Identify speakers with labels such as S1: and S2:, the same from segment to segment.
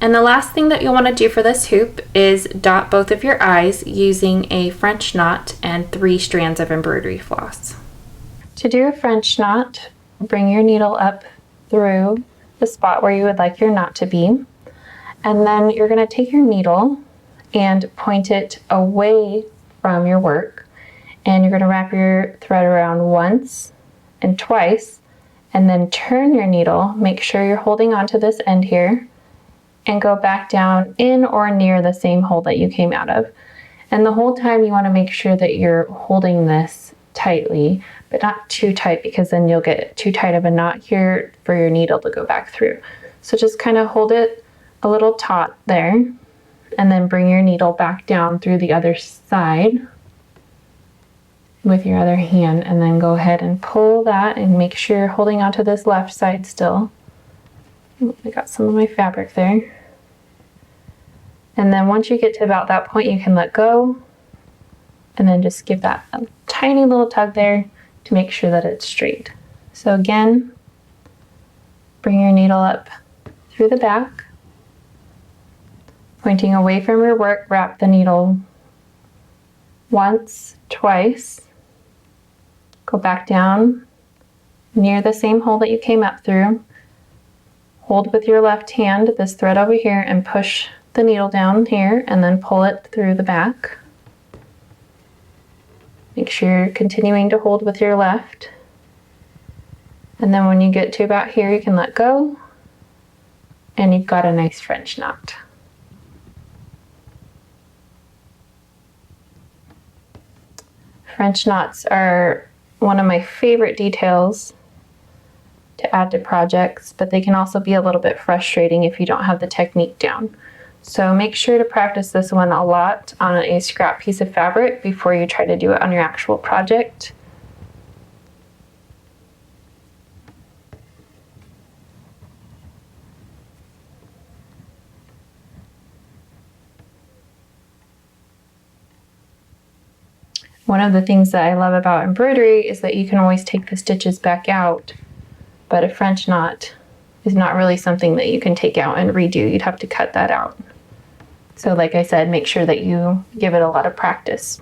S1: And the last thing that you'll want to do for this hoop is dot both of your eyes using a French knot and 3 strands of embroidery floss. To do a French knot, bring your needle up through the spot where you would like your knot to be, and then you're going to take your needle and point it away from your work, and you're going to wrap your thread around once and twice, and then turn your needle. Make sure you're holding onto this end here, and go back down in or near the same hole that you came out of. And the whole time you want to make sure that you're holding this tightly, but not too tight, because then you'll get too tight of a knot here for your needle to go back through. So just kind of hold it a little taut there, and then bring your needle back down through the other side with your other hand, and then go ahead and pull that and make sure you're holding onto this left side still. I got some of my fabric there. And then once you get to about that point, you can let go, and then just give that a tiny little tug there to make sure that it's straight. So again, bring your needle up through the back, pointing away from your work, wrap the needle once, twice, go back down near the same hole that you came up through, hold with your left hand this thread over here and push the needle down here, and then pull it through the back. Make sure you're continuing to hold with your left. And then when you get to about here, you can let go, and you've got a nice French knot. French knots are one of my favorite details to add to projects, but they can also be a little bit frustrating if you don't have the technique down. So make sure to practice this one a lot on a scrap piece of fabric before you try to do it on your actual project. One of the things that I love about embroidery is that you can always take the stitches back out, but a French knot is not really something that you can take out and redo. You'd have to cut that out. So like I said, make sure that you give it a lot of practice.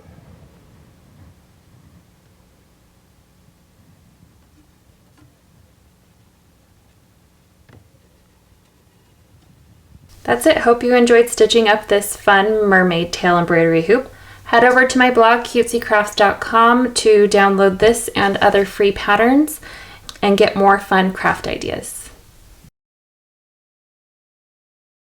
S1: That's it. Hope you enjoyed stitching up this fun mermaid tail embroidery hoop. Head over to my blog, cutesy crafts.com, to download this and other free patterns and get more fun craft ideas.